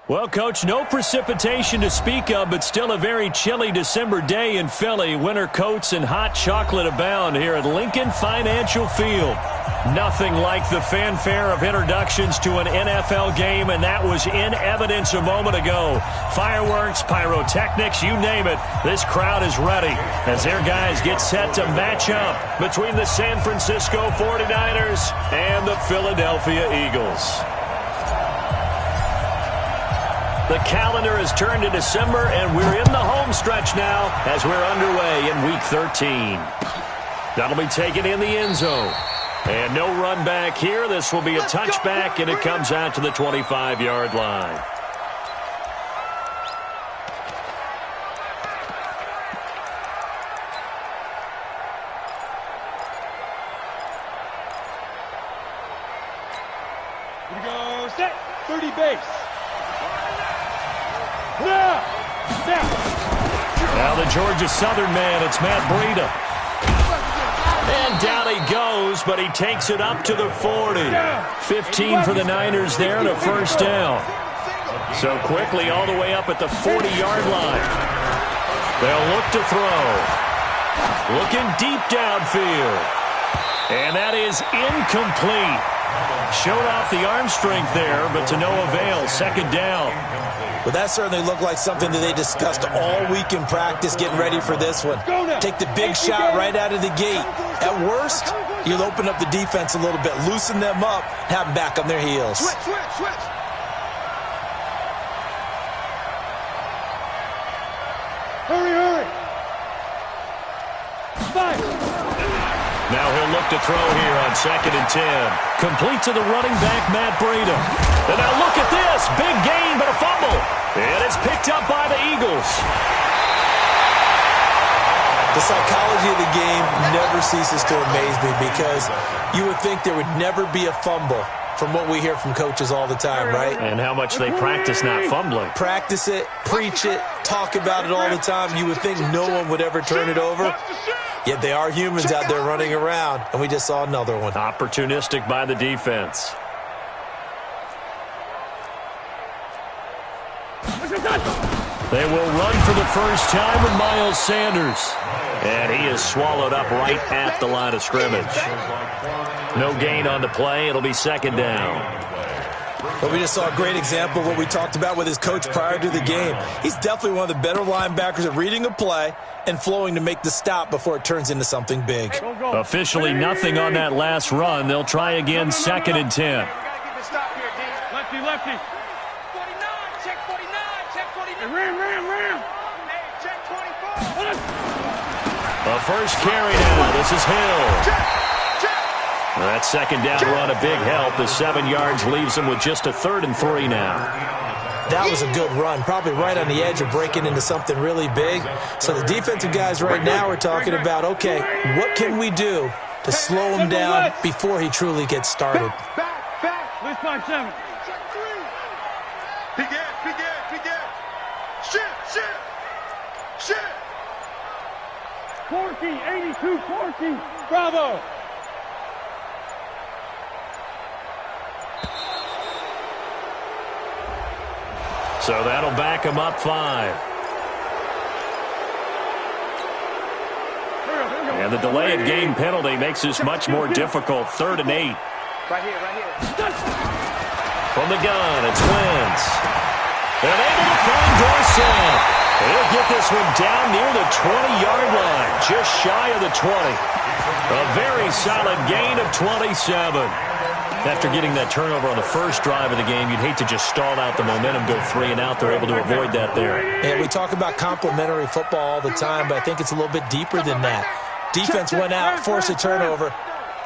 Well, Coach, no precipitation to speak of, but still a very chilly December day in Philly. Winter coats and hot chocolate abound here at Lincoln Financial Field. Nothing like the fanfare of introductions to an NFL game, and that was in evidence a moment ago. Fireworks, pyrotechnics, you name it. This crowd is ready as their guys get set to match up between the San Francisco 49ers and the Philadelphia Eagles. The calendar has turned to December, and we're in the home stretch now as we're underway in Week 13. That'll be taken in the end zone. And no run back here. This will be a touchback, and it comes out to the 25-yard line. Here we go, set, 30 base. Now the Georgia Southern man, it's Matt Breida. And down he goes, but he takes it up to the 40. 15 for the Niners there and a first down. So quickly all the way up at the 40-yard line. They'll look to throw. Looking deep downfield. And that is incomplete. Showed off the arm strength there, but to no avail. Second down. Well, that certainly looked like something that they discussed all week in practice getting ready for this one. Take the big shot right out of the gate. At worst, you'll open up the defense a little bit, loosen them up, have them back on their heels. Switch. Hurry. Five. Now he'll look to throw here on 2nd and 10. Complete to the running back, Matt Breida. And now look at this. Big gain, but a fumble. And it's picked up by the Eagles. The psychology of the game never ceases to amaze me because you would think there would never be a fumble from what we hear from coaches all the time, right? And how much they practice not fumbling. Practice it, preach it, talk about it all the time. You would think no one would ever turn it over. Yet they are humans out there running around, and we just saw another one. Opportunistic by the defense. They will run for the first time with Miles Sanders. And he is swallowed up right at the line of scrimmage. No gain on the play. It'll be second down. But we just saw a great example of what we talked about with his coach prior to the game. He's definitely one of the better linebackers at reading a play and flowing to make the stop before it turns into something big. Officially nothing on that last run. They'll try again 2nd and 10. Lefty. 49, check 49, check 49. Ram. Check 24. A first carry now. This is Hill. That second down run, a big help. The 7 yards leaves him with just a 3rd and 3 now. That was a good run, probably right on the edge of breaking into something really big. So the defensive guys right now are talking about, okay, what can we do to slow him down before he truly gets started? Back. Let's 5-7. Check 3. Peek it. Shit. Corky, 82, Corky. Bravo. So that'll back him up 5. And the delay of game penalty makes this much more difficult. 3rd and 8. Right here. From the gun, it's Wentz. And able to find Dorsett. He'll get this one down near the 20-yard line, just shy of the 20. A very solid gain of 27. After getting that turnover on the first drive of the game, you'd hate to just stall out the momentum, go 3 and out. They're able to avoid that there. Yeah, we talk about complementary football all the time, but I think it's a little bit deeper than that. Defense went out, forced a turnover,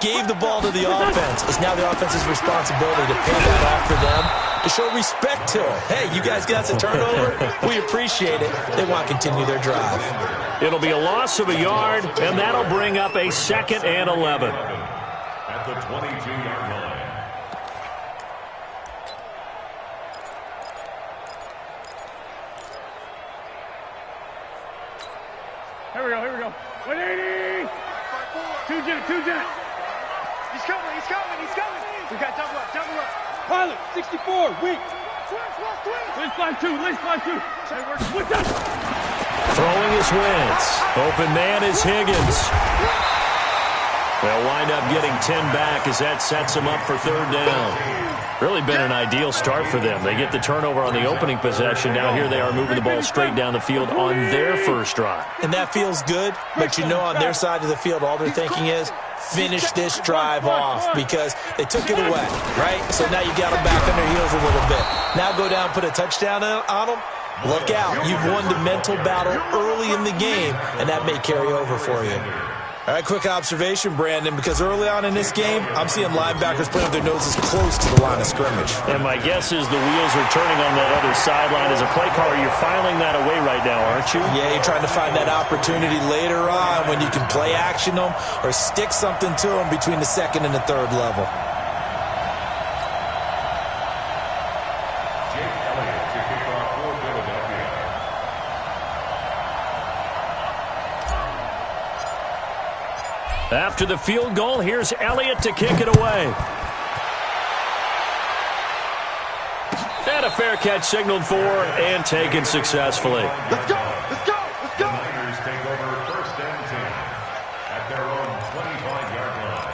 gave the ball to the offense. It's now the offense's responsibility to pay that off for them, to show respect to it. Hey, you guys got a turnover? We appreciate it. They want to continue their drive. It'll be a loss of a yard, and that'll bring up a 2nd and 11. At the 22-yard line. Here we go. 180. Two jet. He's coming. We got double up. Pilot, 64, weak. Throwing his Wentz. Open man is Higgins. They'll wind up getting 10 back as that sets them up for third down. Really been an ideal start for them. They get the turnover on the opening possession. Now here they are moving the ball straight down the field on their first drive. And that feels good, but you know on their side of the field, all they're thinking is, finish this drive off because they took it away, right? So now you got them back on their heels a little bit. Now go down, put a touchdown on them. Look out. You've won the mental battle early in the game, and that may carry over for you. All right, quick observation, Brandon, because early on in this game, I'm seeing linebackers putting their noses close to the line of scrimmage. And my guess is the wheels are turning on that other sideline. As a play caller, you're filing that away right now, aren't you? Yeah, you're trying to find that opportunity later on when you can play action them or stick something to them between the second and the third level. After the field goal, here's Elliott to kick it away. And a fair catch signaled for and taken successfully. Let's go! Let's go! Let's go! The Niners take over first and 10 at their own 25-yard line.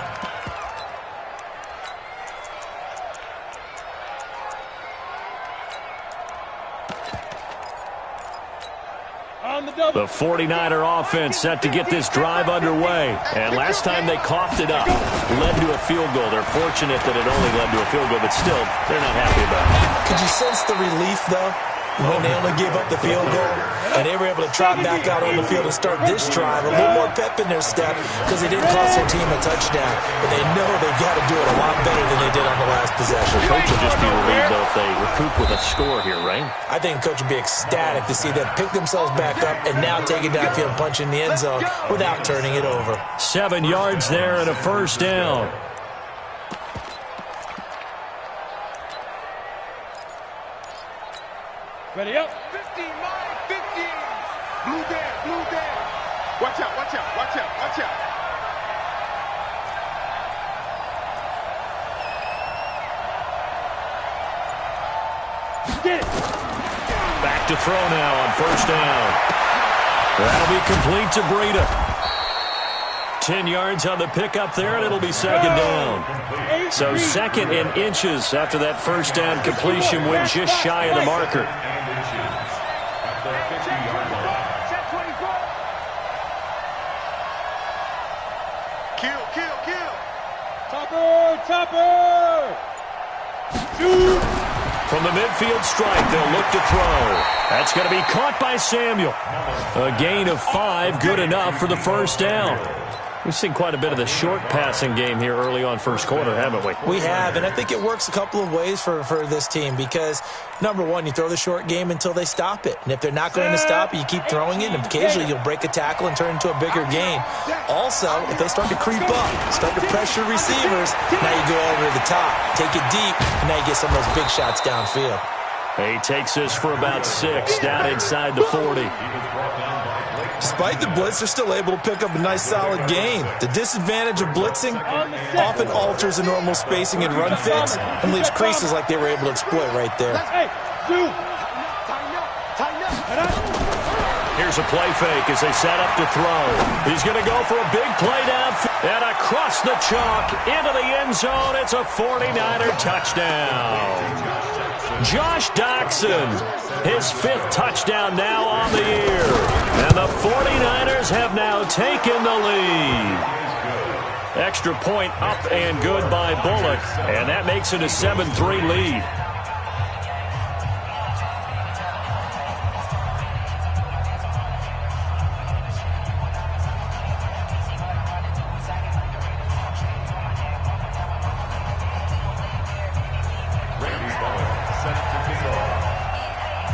The 49er offense set to get this drive underway. And last time they coughed it up, led to a field goal. They're fortunate that it only led to a field goal, but still, they're not happy about it. Could you sense the relief, though, when they only gave up the field goal and they were able to trot back out on the field and start this drive? A little more pep in their step because they didn't cost their team a touchdown, but they know they've got to do it a lot better than they did on the last possession. Coach will just be relieved, though, if they recoup with a score here, right? I think Coach would be ecstatic to see them pick themselves back up and now take it downfield and punch in the end zone without turning it over. 7 yards there and a first down. Ready up. 15, mine, 15. Blue dead, blue dead. Watch out, watch out, watch out, watch out. Get it. Back to throw now on first down. That'll be complete to Breida. 10 yards on the pickup there, and it'll be second down. So second in inches after that first down completion went just shy of the marker. Kill, kill, kill. Topper, topper. Shoot. From the midfield strike, they'll look to throw. That's going to be caught by Samuel. A gain of 5, good enough for the first down. We've seen quite a bit of the short passing game here early on first quarter, haven't we? We have, and I think it works a couple of ways for this team because, number one, you throw the short game until they stop it. And if they're not going to stop it, you keep throwing it, and occasionally you'll break a tackle and turn it into a bigger gain. Also, if they start to creep up, start to pressure receivers, now you go over the top, take it deep, and now you get some of those big shots downfield. He takes this for about 6 down inside the 40. Despite the blitz, they're still able to pick up a nice solid gain. The disadvantage of blitzing often alters the normal spacing and run fits and leaves creases like they were able to exploit right there. Here's a play fake as they set up to throw. He's going to go for a big play down and across the chalk into the end zone. It's a 49er touchdown. Josh Doxson, his 5th touchdown now on the year. And the 49ers have now taken the lead. Extra point up and good by Bullock, and that makes it a 7-3 lead.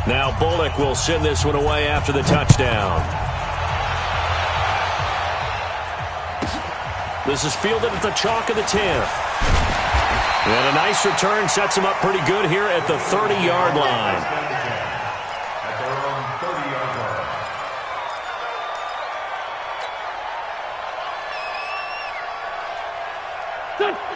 Now Bullock will send this one away after the touchdown. This is fielded at the chalk of the 10th. And a nice return sets him up pretty good here at the 30-yard line. At their own 30-yard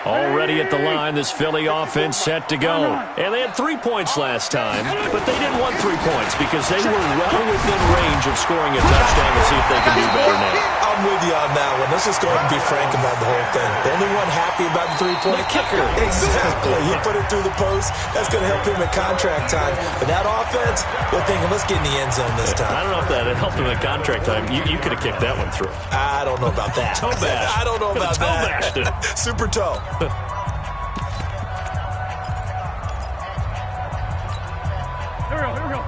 line. ready at the line. This Philly offense set to go. And they had 3 points last time, but they didn't want 3 points because they were well within range of scoring a touchdown. To see if they can do better now. I'm with you on that one. Let's just go ahead and be frank about the whole thing. The only one happy about the 3-point kicker. Exactly. He put it through the post. That's going to help him at contract time. But that offense, they're thinking, let's get in the end zone this time. I don't know if that helped him at contract time. You could have kicked that one through. I don't know about that. Toe bash. I don't know about toe bashed it. Super toe. Here we go.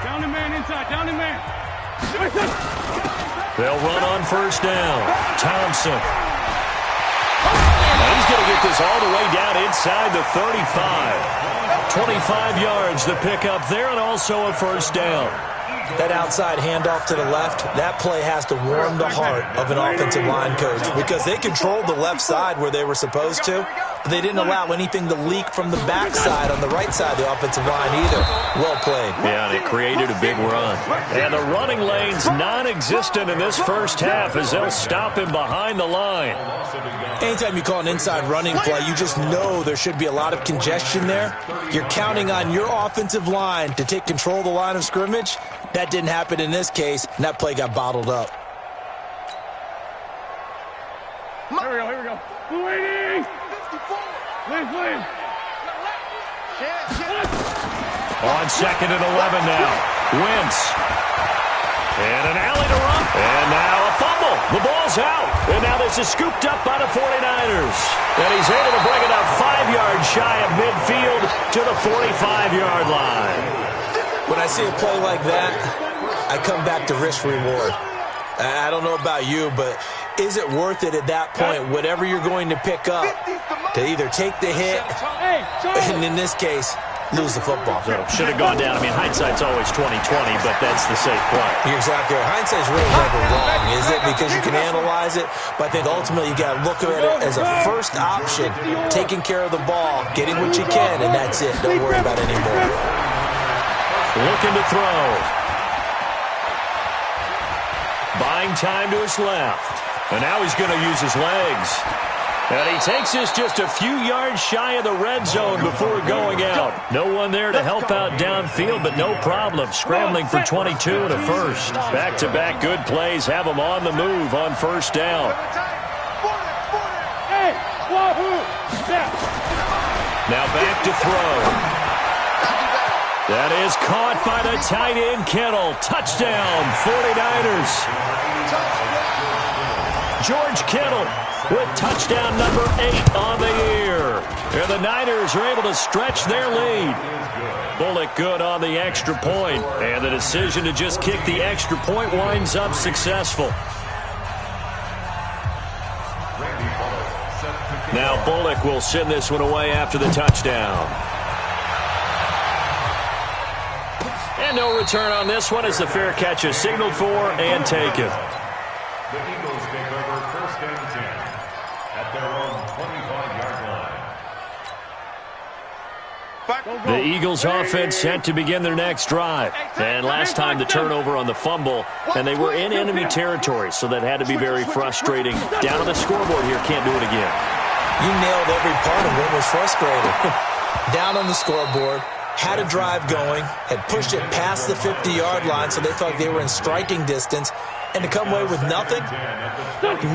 Down the man inside. Down the man. They'll run on first down. Thompson. And he's going to get this all the way down inside the 35. 25 yards the pickup there, and also a first down. That outside handoff to the left, that play has to warm the heart of an offensive line coach because they controlled the left side where they were supposed to, but they didn't allow anything to leak from the backside on the right side of the offensive line either. Well played. Yeah, and it created a big run. And the running lane's non-existent in this first half as they'll stop him behind the line. Anytime you call an inside running play, you just know there should be a lot of congestion there. You're counting on your offensive line to take control of the line of scrimmage. That didn't happen in this case, and that play got bottled up. Here we go. Waiting. Please. On 2nd and 11 now. Wentz. And an alley to run. And now a fumble. The ball's out. And now this is scooped up by the 49ers. And he's able to bring it up 5 yards shy of midfield to the 45-yard line. When I see a play like that, I come back to risk-reward. I don't know about you, but is it worth it at that point, whatever you're going to pick up, to either take the hit, and in this case, lose the football? So should have gone down. I mean, hindsight's always 20/20, but that's the safe play. You're exactly right. Hindsight's really never wrong, is it? Because you can analyze it, but I think ultimately you got to look at it as a first option, taking care of the ball, getting what you can, and that's it. Don't worry about it anymore. Looking to throw. Buying time to his left. And now he's going to use his legs. And he takes this just a few yards shy of the red zone before going out. No one there to help out downfield, but no problem. Scrambling for 22 and a first. Back-to-back good plays have him on the move on first down. Now back to throw. That is caught by the tight end, Kittle. Touchdown, 49ers. George Kittle with touchdown number 8 on the year. And the Niners are able to stretch their lead. Bullock good on the extra point. And the decision to just kick the extra point winds up successful. Now Bullock will send this one away after the touchdown. And no return on this one as the fair catch is signaled for and taken. The Eagles take over 1st and 10 at their own 25-yard line. The Eagles offense set to begin their next drive. And last time the turnover on the fumble, and they were in enemy territory, so that had to be very frustrating. Down on the scoreboard here, can't do it again. You nailed every part of what was frustrating. Down on the scoreboard, had a drive going, had pushed it past the 50-yard line, so they thought they were in striking distance, and to come away with nothing,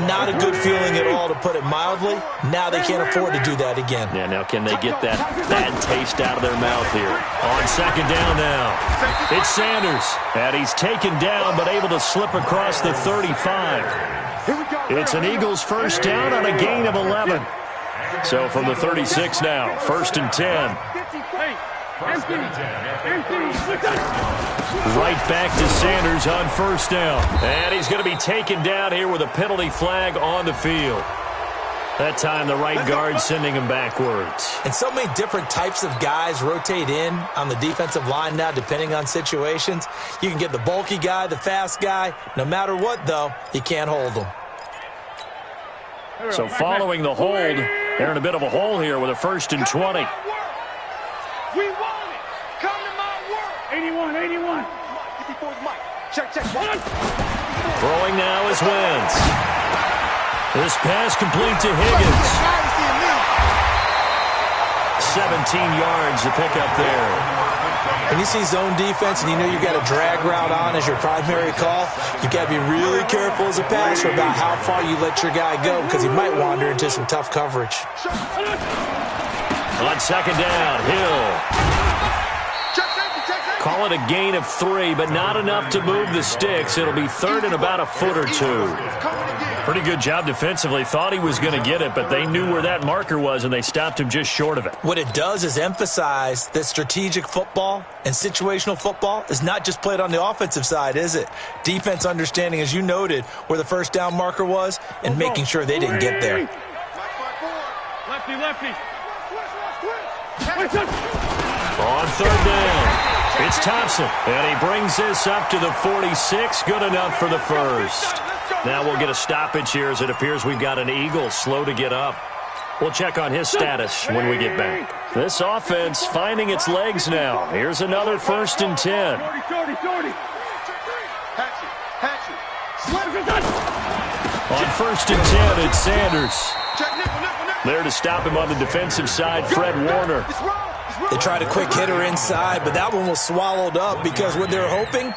not a good feeling at all, to put it mildly. Now they can't afford to do that again. Yeah, now can they get that bad taste out of their mouth here? On 2nd down now, it's Sanders, and he's taken down but able to slip across the 35. It's an Eagles first down on a gain of 11. So from the 36 now, 1st and 10. Right back to Sanders on first down. And he's going to be taken down here with a penalty flag on the field. That time the right guard sending him backwards. And so many different types of guys rotate in on the defensive line now, depending on situations. You can get the bulky guy, the fast guy. No matter what, though, you can't hold them. So following the hold, they're in a bit of a hole here with a 1st and 20. We want it. Come to my work. 81. Check. Throwing now is Wentz. This pass complete to Higgins. 17 yards to pick up there. When you see zone defense and you know you've got a drag route on as your primary call, you've got to be really careful as a passer about how far you let your guy go because he might wander into some tough coverage. On second down, Hill. Call it a gain of 3, but not enough to move the sticks. It'll be third and about a foot or 2. Pretty good job defensively. Thought he was going to get it, but they knew where that marker was, and they stopped him just short of it. What it does is emphasize that strategic football and situational football is not just played on the offensive side, is it? Defense understanding, as you noted, where the first down marker was and making sure they didn't get there. Lefty, lefty. On third down, it's Thompson, and he brings this up to the 46. Good enough for the first. Now we'll get a stoppage here as it appears we've got an Eagle slow to get up. We'll check on his status when we get back. This offense finding its legs now. Here's another 1st and 10. On 1st and 10, it's Sanders. There to stop him on the defensive side, Fred Warner. They tried a quick hitter inside, but that one was swallowed up because what they're hoping,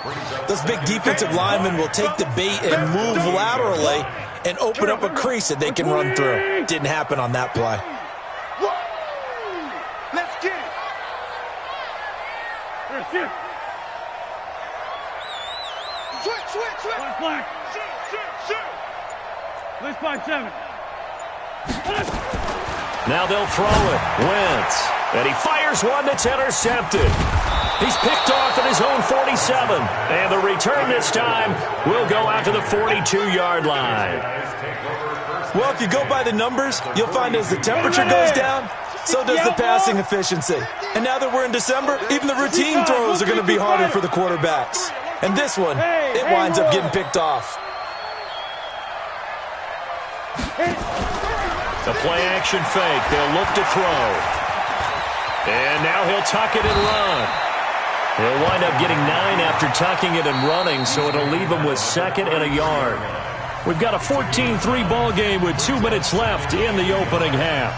those big defensive linemen will take the bait and move laterally and open up a crease that they can run through. Didn't happen on that play. Let's get it. Switch. Black. Shoot. Let's 5-7. Now they'll throw it. Wentz. And he fires one that's intercepted. He's picked off at his own 47. And the return this time will go out to the 42-yard line. Well, if you go by the numbers, you'll find as the temperature goes down, so does the passing efficiency. And now that we're in December, even the routine throws are going to be harder for the quarterbacks. And this one, it winds up getting picked off. The play-action fake. They'll look to throw. And now he'll tuck it and run. He'll wind up getting 9 after tucking it and running, so it'll leave him with 2nd and a yard. We've got a 14-3 ball game with 2 minutes left in the opening half.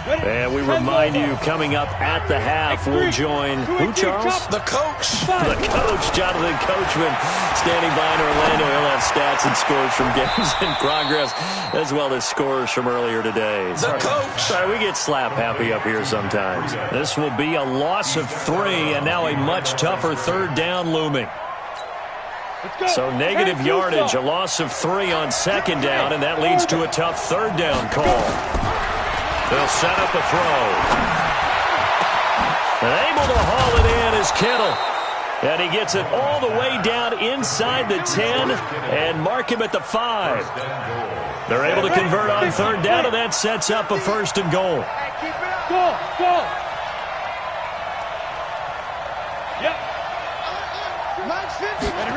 And we remind you, coming up at the half, we'll join, who, Charles? The coach. The coach, Jonathan Coachman, standing by in Orlando. He'll have stats and scores from games in progress, as well as scores from earlier today. The coach. Sorry, we get slap happy up here sometimes. This will be a loss of 3, and now a much tougher 3rd down looming. So negative yardage, a loss of 3 on 2nd down, and that leads to a tough 3rd down call. They'll set up a throw. Able to haul it in is Kittle. And he gets it all the way down inside the 10 and mark him at the 5. They're able to convert on 3rd down, and that sets up a 1st and goal. Go. Yep.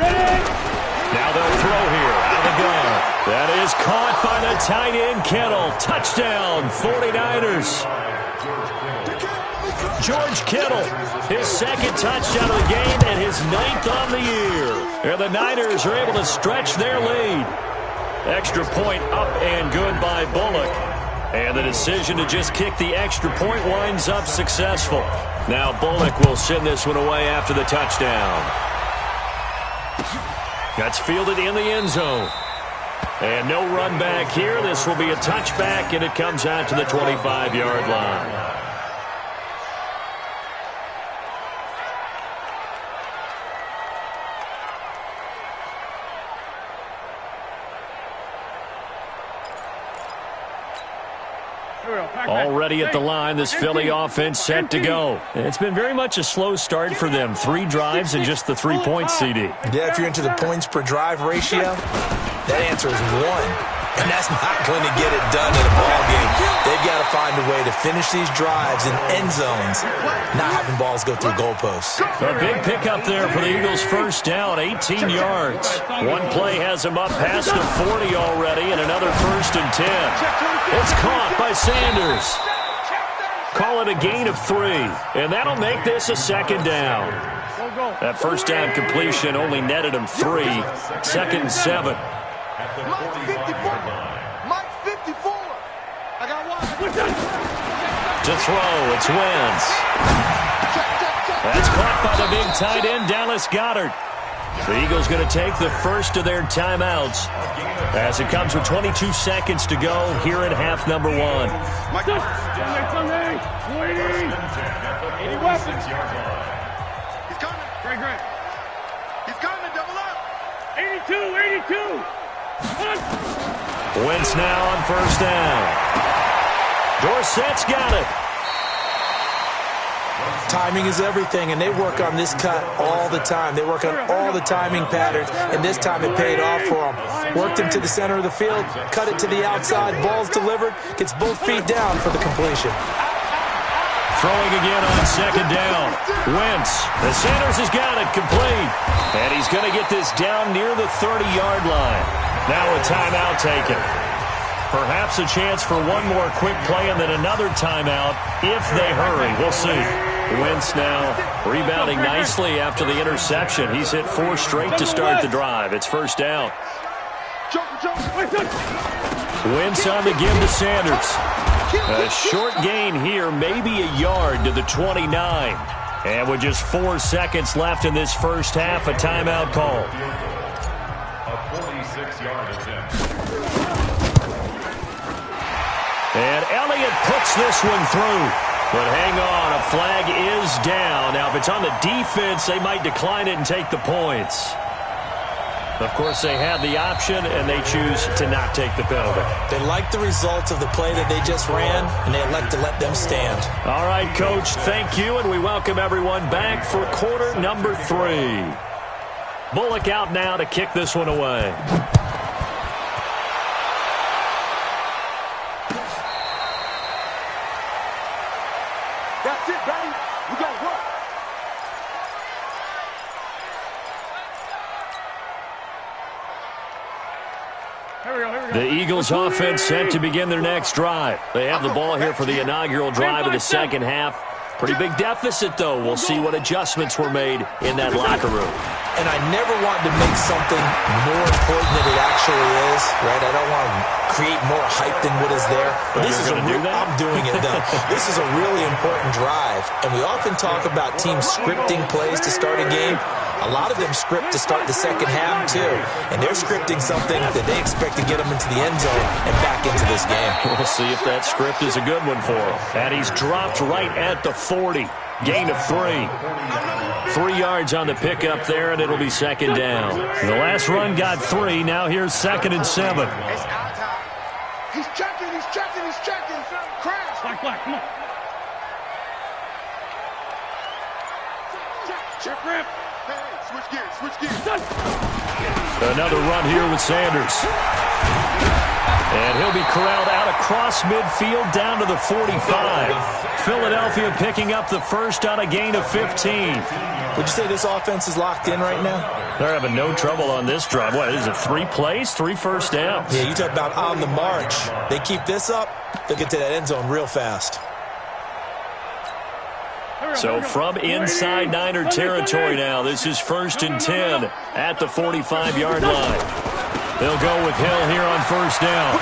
Ready. Now they'll throw here out of the gun. That is caught by the tight end, Kittle. Touchdown, 49ers. George Kittle, his 2nd touchdown of the game and his 9th on the year. And the Niners are able to stretch their lead. Extra point up and good by Bullock. And the decision to just kick the extra point winds up successful. Now Bullock will send this one away after the touchdown. That's fielded in the end zone. And no run back here. This will be a touchback, and it comes out to the 25-yard line. Already at the line, this Philly offense set to go. It's been very much a slow start for them. 3 drives and just the 3 points, CD. Yeah, if you're into the points per drive ratio, that answer is 1. And that's not going to get it done in a ball game. They've got to find a way to finish these drives in end zones, not having balls go through goalposts. A big pickup there for the Eagles' first down, 18 yards. One play has them up past the 40 already, and another 1st and 10. It's caught by Sanders. Call it a gain of 3, and that'll make this a 2nd down. That first down completion only netted him 3. 2nd and 7. Mike 54. Mike 54. I got one. To throw, it's Wentz. That's caught by the big tight end, Dallas Goedert. The Eagles going to take the first of their timeouts as it comes with 22 seconds to go here in half number 1. Sunday, 20. 80 weapons. He's coming. Great. He's coming. Double up. 82. Wentz now on first down. Dorsett's got it. Timing is everything, and they work on this cut all the time. They work on all the timing patterns, and this time it paid off for them. Worked him to the center of the field, cut it to the outside, ball's delivered, gets both feet down for the completion. Throwing again on 2nd down. Wentz. The Sanders has got it complete. And he's going to get this down near the 30-yard line. Now a timeout taken. Perhaps a chance for one more quick play and then another timeout if they hurry. We'll see. Wentz now rebounding nicely after the interception. He's hit 4 straight to start the drive. It's first down. Wentz on the give to Sanders. A short gain here, maybe a yard to the 29. And with just 4 seconds left in this first half, a timeout call. A 46-yard attempt. And Elliott puts this one through. But hang on, a flag is down. Now, if it's on the defense, they might decline it and take the points. Of course, they had the option, and they choose to not take the penalty. They like the results of the play that they just ran, and they elect to let them stand. All right, Coach, thank you, and we welcome everyone back for quarter number 3. Bullock out now to kick this one away. That's it, baby. We got to work. The Eagles offense set to begin their next drive. They have the ball here for the inaugural drive of the second half. Pretty big deficit, though. We'll see what adjustments were made in that locker room. And I never want to make something more important than it actually is, right? I don't want to create more hype than what is there. But this is I'm doing it, though. This is a really important drive. And we often talk about teams scripting plays to start a game. A lot of them script to start the second half, too. And they're scripting something that they expect to get them into the end zone and back into this game. We'll see if that script is a good one for him. And he's dropped right at the 40. Gain of 3. 3 yards on the pickup there, and it'll be second down. The last run got 3. Now here's 2nd and 7. It's our time. He's checking. Crash. Black, come on. Check. Hey, switch gears. Another run here with Sanders. And he'll be corralled out across midfield down to the 45. Philadelphia picking up the first on a gain of 15. Would you say this offense is locked in right now? They're having no trouble on this drive. What is it, 3 plays, 3 first downs? Yeah, you talk about on the march. They keep this up, they'll get to that end zone real fast. So from inside Niner territory now, this is 1st and 10 at the 45-yard line. They'll go with Hill here on first down.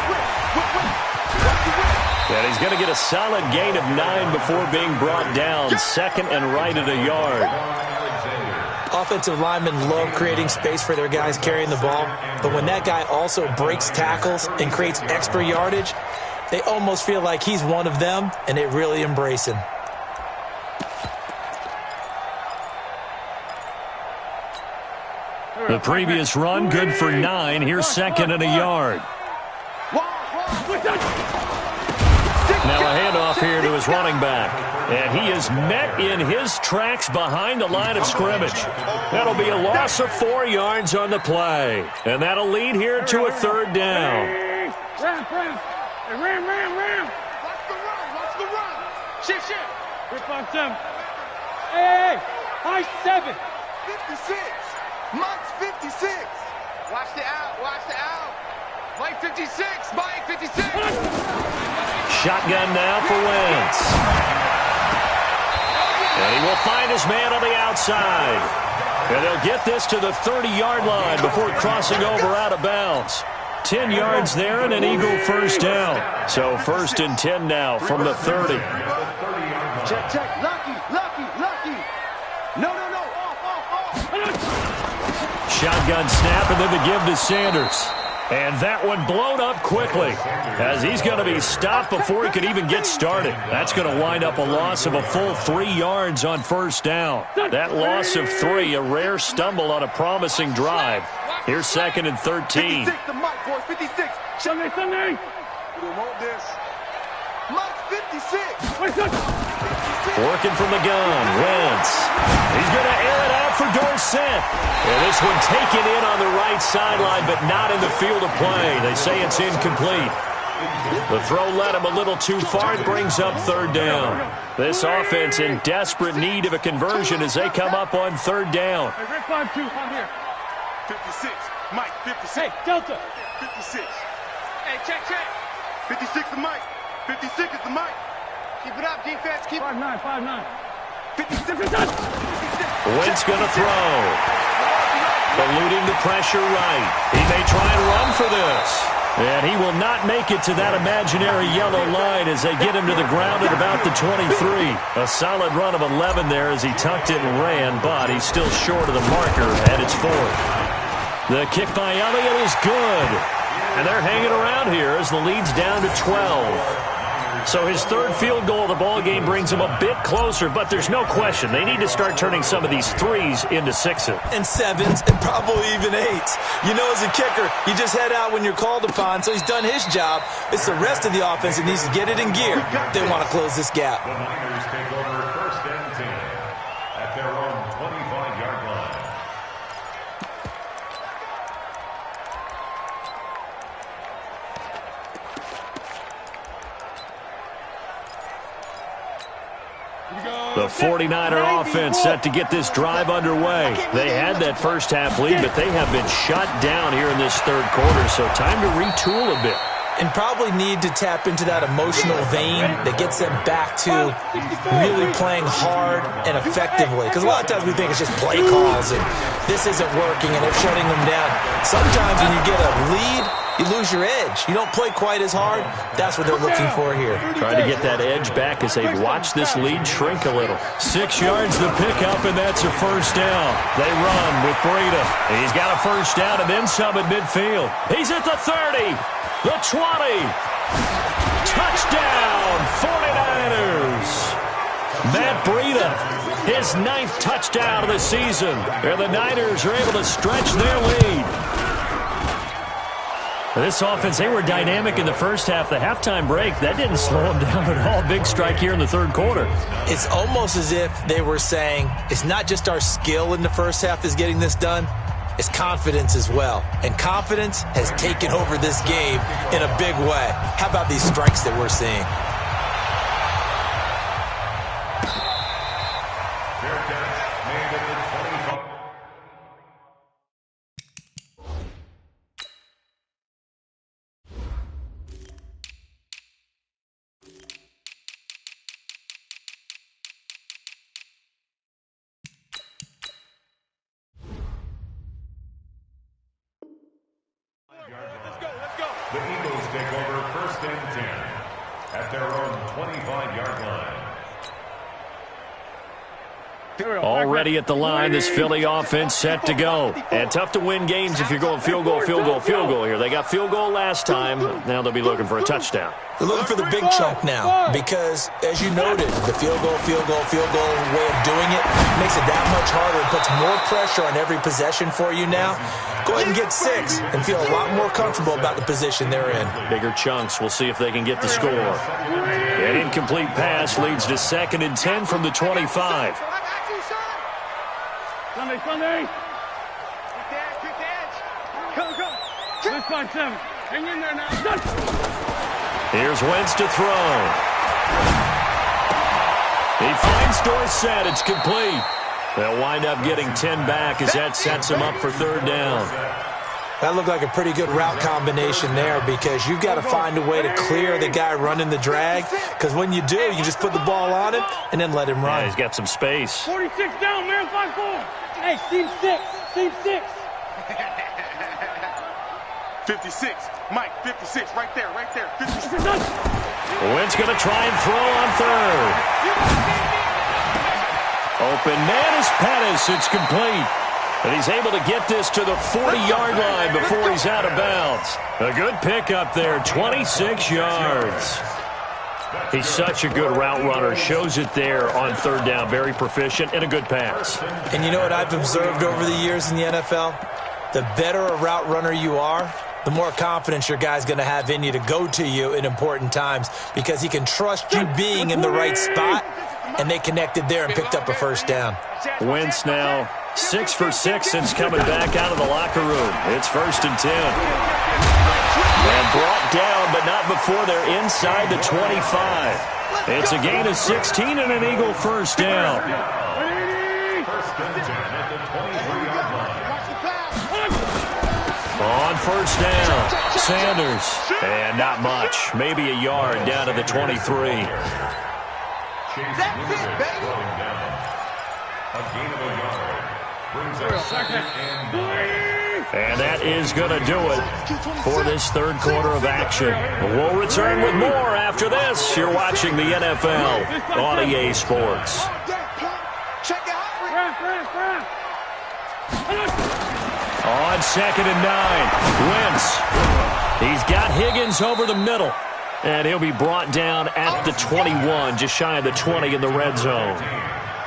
And he's going to get a solid gain of 9 before being brought down. 2nd and right at a yard. Offensive linemen love creating space for their guys carrying the ball, but when that guy also breaks tackles and creates extra yardage, they almost feel like he's one of them, and they really embrace him. The previous run, good for 9. Here's 2nd and a yard. Now a handoff here to his running back. And he is met in his tracks behind the line of scrimmage. That'll be a loss of 4 yards on the play. And that'll lead here to a 3rd down. Ram. Hey, ram. Watch the run. Shift. 357. Hey, high 7. 56. Mike's 56. Watch the out. Mike 56. Mike 56. Shotgun now for Wentz. And he will find his man on the outside. And they'll get this to the 30-yard line before crossing over out of bounds. 10 yards there and an Eagle first down. So 1st and 10 now from the 30. Check. Lucky. No. Off. Shotgun snap and then the give to Sanders. And that one blown up quickly as he's going to be stopped before he could even get started. That's going to wind up a loss of a full 3 yards on first down. That loss of 3, a rare stumble on a promising drive. Here's 2nd and 13. 56 to Mike, boys. 56. Sunday. We want this. Mike 56. Working from the gun, Wentz. He's going to air it out for Dorsett. And this one taken in on the right sideline, but not in the field of play. They say it's incomplete. The throw led him a little too far. It brings up 3rd down. This offense in desperate need of a conversion as they come up on 3rd down. Hey, Rick 5-2, I'm here. 56. Mike 56. Hey, Delta. 56. Hey, check. 56 to Mike. 56 is to Mike. Keep it up, defense. Keep 5-9. 56. Wentz going to throw. Eluding the pressure right. He may try and run for this. And he will not make it to that imaginary yellow line as they get him to the ground at about the 23. A solid run of 11 there as he tucked it and ran, but he's still short of the marker, and it's 4th. The kick by Elliott is good. And they're hanging around here as the lead's down to 12. So his 3rd field goal of the ballgame brings him a bit closer, but there's no question they need to start turning some of these 3s into 6s. And 7s, and probably even 8s. You know, as a kicker, you just head out when you're called upon, so he's done his job. It's the rest of the offense that needs to get it in gear if they want to close this gap. The Niners take over 1st and 10 at their own 25-yard line. The 49er offense set to get this drive underway. They had that first half lead, but they have been shut down here in this 3rd quarter, so time to retool a bit. And probably need to tap into that emotional vein that gets them back to really playing hard and effectively. Because a lot of times we think it's just play calls and this isn't working and they're shutting them down. Sometimes when you get a lead, you lose your edge. You don't play quite as hard. That's what they're looking for here. Trying to get that edge back as they've watched this lead shrink a little. 6 yards the pickup, and that's a first down. They run with Breida. He's got a first down and then some at midfield. He's at the 30, the 20. Touchdown, 49ers. Matt Breida, his 9th touchdown of the season. And the Niners are able to stretch their lead. This offense, they were dynamic in the first half. The halftime break, that didn't slow them down at all. Big strike here in the 3rd quarter. It's almost as if they were saying, it's not just our skill in the first half that's getting this done, it's confidence as well. And confidence has taken over this game in a big way. How about these strikes that we're seeing? The Eagles take over 1st and 10 at their own 25-yard line. Already at the line, this Philly offense set to go. And tough to win games if you're going field goal here. They got field goal last time. Now they'll be looking for a touchdown. They're looking for the big chunk now because, as you noted, the field goal way of doing it makes it that much harder. It puts more pressure on every possession for you now. Go ahead and get 6 and feel a lot more comfortable about the position they're in. Bigger chunks. We'll see if they can get the score. An incomplete pass leads to 2nd and 10 from the 25. Sunday. Good edge. Go. 6-5-7. Hang in there now. Here's Wentz to throw. He finds Dorsett. It's complete. They'll wind up getting 10 back as that sets him up for third down. That looked like a pretty good route combination there because you've got to find a way to clear the guy running the drag, because when you do, you just put the ball on him and then let him run. Yeah, he's got some space. 46 down, man. 5-4. Hey, seam 6. Seam 6. 56. Mike, 56. Right there, right there. 56. Wentz going to try and throw on third. Open man is Pettis. It's complete. And he's able to get this to the 40-yard line before he's out of bounds. A good pickup there, 26 yards. He's such a good route runner. Shows it there on third down. Very proficient and a good pass. And you know what I've observed over the years in the NFL? The better a route runner you are, the more confidence your guy's going to have in you to go to you in important times, because he can trust you being in the right spot, and they connected there and picked up a first down. Wentz now 6 for 6 since coming back out of the locker room. It's 1st and 10. And brought down, but not before they're inside the 25. It's a gain of 16 and an Eagle first down. First and 10 at the 23-yard line. On first down, Sanders. And not much. Maybe a yard down to the 23. That's it, baby. A gain of a yard brings us 2nd and 9. And that is going to do it for this third quarter of action. We'll return with more after this. You're watching the NFL on EA Sports. Check it out. On 2nd and 9, Wentz. He's got Higgins over the middle. And he'll be brought down at the 21, just shy of the 20 in the red zone.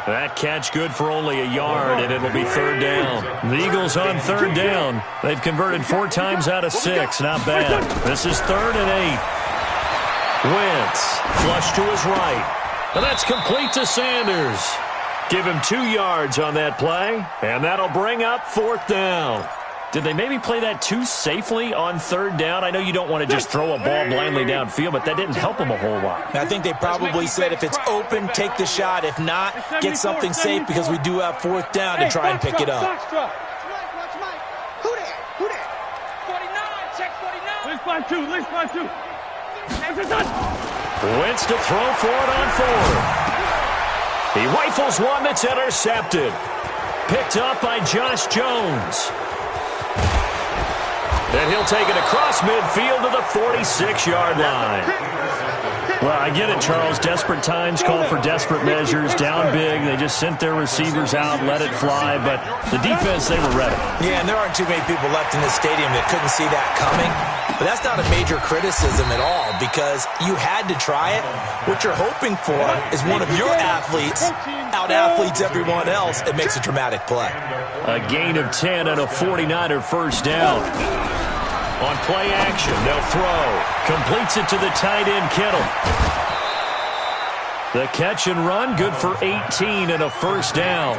That catch good for only a yard, and it'll be third down. The Eagles on third down. They've converted 4 times out of 6. Not bad. This is 3rd and 8. Wentz, flush to his right. And that's complete to Sanders. Give him 2 yards on that play, and that'll bring up 4th down. Did they maybe play that too safely on third down? I know you don't want to just throw a ball blindly downfield, but that didn't help them a whole lot. I think they probably said if it's open, take the shot. If not, get something safe, because we do have 4th down to try and pick it up. Watch Mike. Who that? 49. Check 49. Let's find 2. Let's find 2. Wentz to throw for it on 4th. He rifles one that's intercepted. Picked up by Josh Jones. And he'll take it across midfield to the 46-yard line. Well, I get it, Charles. Desperate times call for desperate measures. Down big. They just sent their receivers out, let it fly. But the defense, they were ready. Yeah, and there aren't too many people left in this stadium that couldn't see that coming. But that's not a major criticism at all, because you had to try it. What you're hoping for is one of your athletes out-athletes everyone else and makes a dramatic play. A gain of 10 and a 49er first down. On play action, they'll throw. Completes it to the tight end, Kittle. The catch and run, good for 18 and a first down.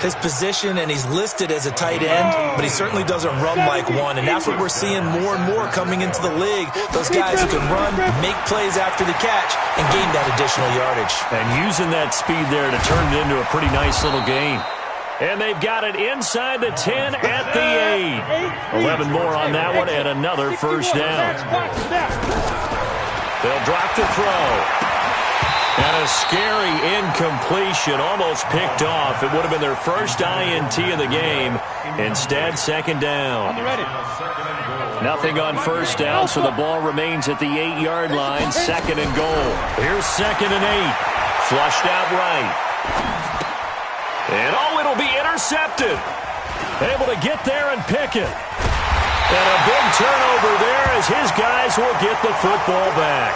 His position, and he's listed as a tight end, but he certainly doesn't run like one, and that's what we're seeing more and more coming into the league. Those guys who can run, make plays after the catch, and gain that additional yardage. And using that speed there to turn it into a pretty nice little gain. And they've got it inside the 10 at the 8. 11 more on that one, and another first down. They'll drop the throw. And a scary incompletion, almost picked off. It would have been their first INT of the game. Instead, second down. Nothing on first down, so the ball remains at the 8-yard line. Second and goal. Here's 2nd and 8. Flushed out right. And it'll be intercepted. Able to get there and pick it. And a big turnover there as his guys will get the football back.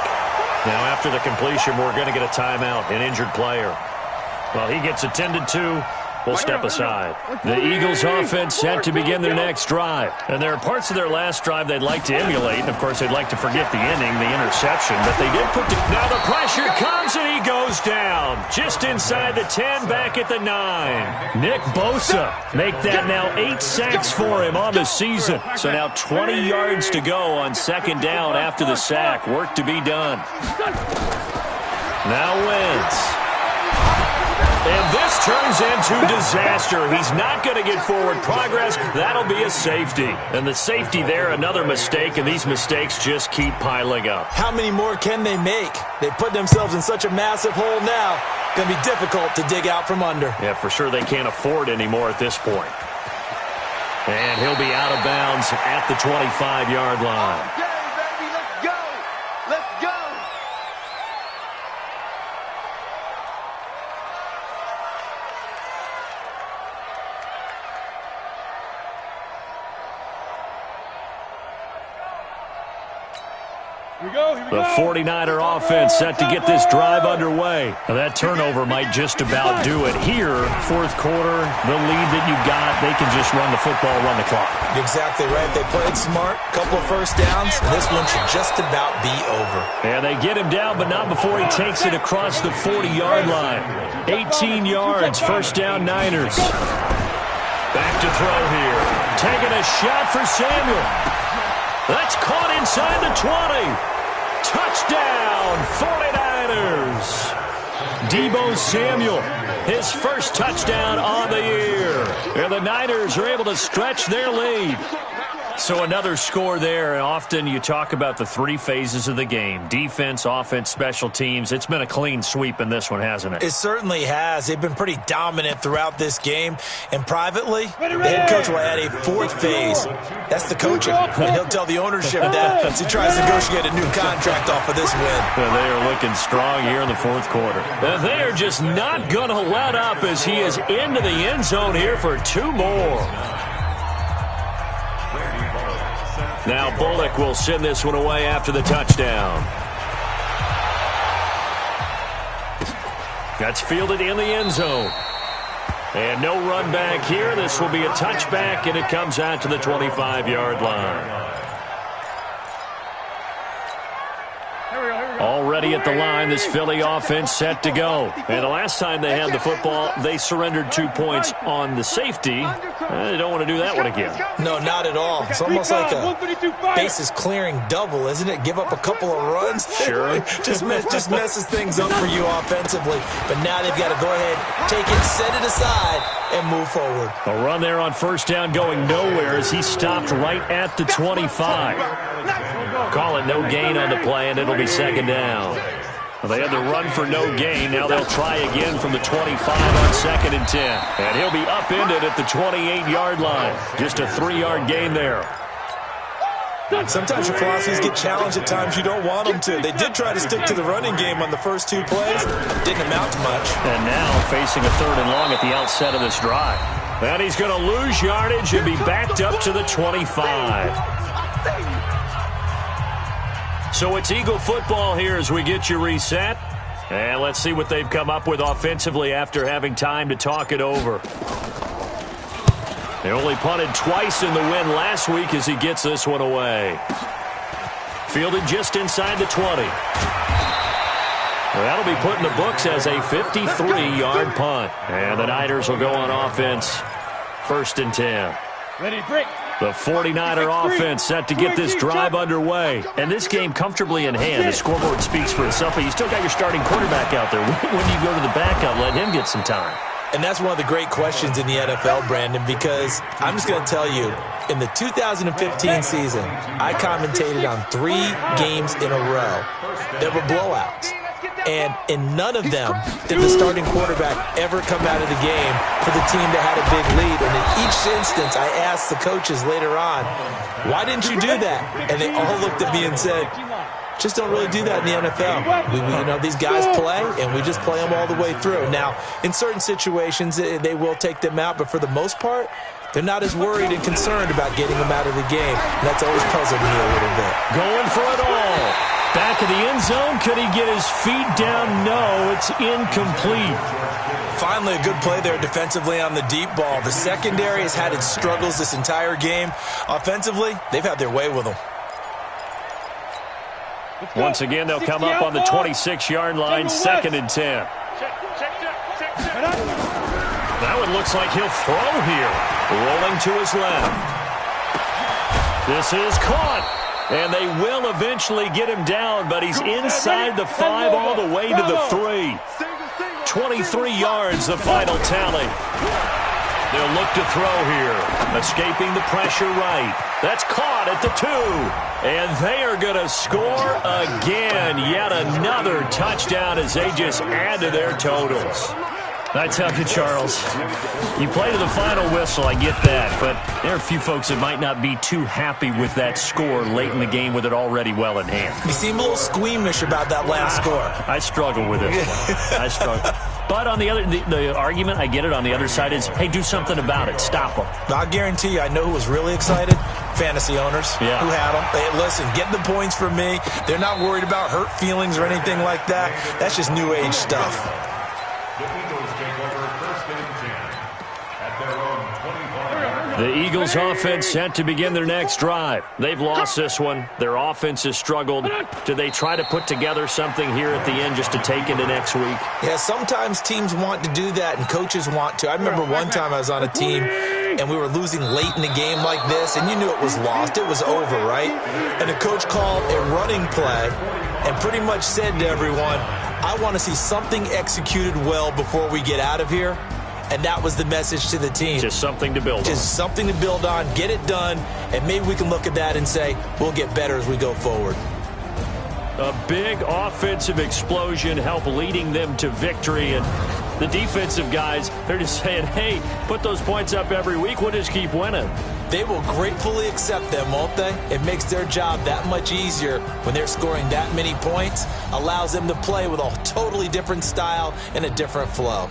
Now, after the completion, we're going to get a timeout, an injured player. Well, he gets attended to, will step aside. The Eagles offense set to begin their next drive. And there are parts of their last drive they'd like to emulate. And, of course, they'd like to forget the ending, the interception. But they did put now the pressure comes, and he goes down. Just inside the 10, back at the 9. Nick Bosa make that now 8 sacks for him on the season. So now 20 yards to go on second down after the sack. Work to be done. Now Wentz. And this turns into disaster. He's not going to get forward progress. That'll be a safety. And the safety there, another mistake, and these mistakes just keep piling up. How many more can they make? They put themselves in such a massive hole now. Going to be difficult to dig out from under. Yeah, for sure they can't afford anymore at this point. And he'll be out of bounds at the 25-yard line. Okay, baby, let's go. Let's go. The 49er offense set to get this drive underway. Now that turnover might just about do it. Here, fourth quarter, the lead that you've got, they can just run the football, run the clock. Exactly right. They played smart, couple of first downs, and this one should just about be over. And they get him down, but not before he takes it across the 40-yard line. 18 yards, first down Niners. Back to throw here. Taking a shot for Samuel. That's caught inside the 20. Touchdown, 49ers. Deebo Samuel, his first touchdown on the year. And the Niners are able to stretch their lead. So another score there. And often you talk about the three phases of the game. Defense, offense, special teams. It's been a clean sweep in this one, hasn't it? It certainly has. They've been pretty dominant throughout this game. And privately, the head coach will add a fourth phase. That's the coaching. And he'll tell the ownership that as he tries to negotiate a new contract off of this win. And they are looking strong here in the fourth quarter. And they are just not going to let up as he is into the end zone here for two more. Now Bullock will send this one away after the touchdown. That's fielded in the end zone. And no run back here. This will be a touchback, and it comes out to the 25-yard line. Already at the line, this Philly offense set to go. And the last time they had the football, they surrendered 2 points on the safety. They don't want to do that one again. No, not at all. It's almost like a bases clearing double, isn't it? Give up a couple of runs. Sure. just messes things up for you offensively. But now they've got to go ahead, take it, set it aside, and move forward. A run there on first down going nowhere as he stopped right at the 25. Call it no gain on the play, and it'll be second down. Well, they had the run for no gain. Now they'll try again from the 25 on second and 10. And he'll be upended at the 28-yard line. Just a 3-yard gain there. Sometimes your philosophies get challenged at times you don't want them to. They did try to stick to the running game on the first 2 plays. Didn't amount to much. And now facing a 3rd and long at the outset of this drive. And he's going to lose yardage and be backed up to the 25. So it's Eagle football here as we get you reset. And let's see what they've come up with offensively after having time to talk it over. They only punted twice in the win last week as he gets this one away. Fielded just inside the 20. Well, that'll be put in the books as a 53-yard punt. And the Niners will go on offense, 1st and 10. Ready, break. The 49er offense set to get this drive underway. And this game comfortably in hand. The scoreboard speaks for itself, but you still got your starting quarterback out there. When you go to the backup, let him get some time. And that's one of the great questions in the NFL, Brandon, because I'm just going to tell you, in the 2015 season, I commentated on 3 games in a row. There were blowouts. And in none of them did the starting quarterback ever come out of the game for the team that had a big lead. And in each instance, I asked the coaches later on, why didn't you do that? And they all looked at me and said, just don't really do that in the NFL. These guys play, and we just play them all the way through. Now, in certain situations, they will take them out, but for the most part, they're not as worried and concerned about getting them out of the game. And that's always puzzled me a little bit. Going for it all. Back of the end zone. Could he get his feet down? No, it's incomplete. Finally, a good play there defensively on the deep ball. The secondary has had its struggles this entire game. Offensively, they've had their way with them. Once again, they'll come up on the 26-yard line, 2nd and 10. That one looks like he'll throw here. Rolling to his left. This is caught. And they will eventually get him down, but he's inside the 5 all the way to the 3. 23 yards, the final tally. They'll look to throw here. Escaping the pressure right. That's caught at the 2. And they are going to score again. Yet another touchdown as they just add to their totals. I tell you, Charles, you play to the final whistle, I get that, but there are a few folks that might not be too happy with that score late in the game with it already well in hand. You seem a little squeamish about that last score. I struggle with it. I struggle. But on the other, the argument, I get it, on the other side is, hey, do something about it. Stop them. I guarantee you, I know who was really excited. Fantasy owners who had them. Hey, listen, get the points for me. They're not worried about hurt feelings or anything like that. That's just new age stuff. The Eagles offense set to begin their next drive. They've lost this one. Their offense has struggled. Do they try to put together something here at the end just to take into next week? Yeah, sometimes teams want to do that and coaches want to. I remember one time I was on a team and we were losing late in the game like this, and you knew it was lost. It was over, right? And the coach called a running play and pretty much said to everyone, I want to see something executed well before we get out of here. And that was the message to the team. Just something to build on. Just something to build on, get it done, and maybe we can look at that and say, we'll get better as we go forward. A big offensive explosion helped leading them to victory. And the defensive guys, they're just saying, hey, put those points up every week. We'll just keep winning. They will gratefully accept them, won't they? It makes their job that much easier when they're scoring that many points. Allows them to play with a totally different style and a different flow.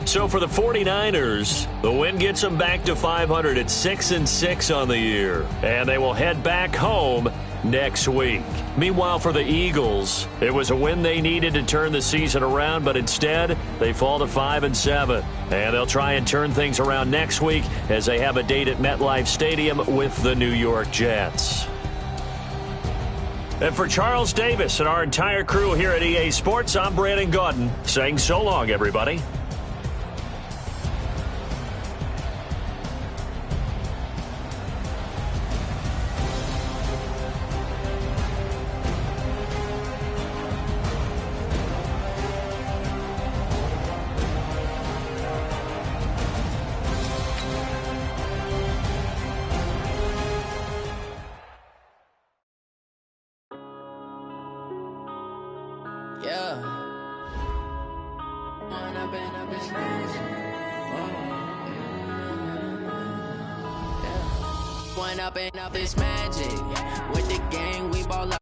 So for the 49ers, the win gets them back to 500 at 6-6 on the year. And they will head back home next week. Meanwhile, for the Eagles, it was a win they needed to turn the season around, but instead, they fall to 5-7. And they'll try and turn things around next week as they have a date at MetLife Stadium with the New York Jets. And for Charles Davis and our entire crew here at EA Sports, I'm Brandon Gaudin saying so long, everybody. Up this magic with the gang, we ball up.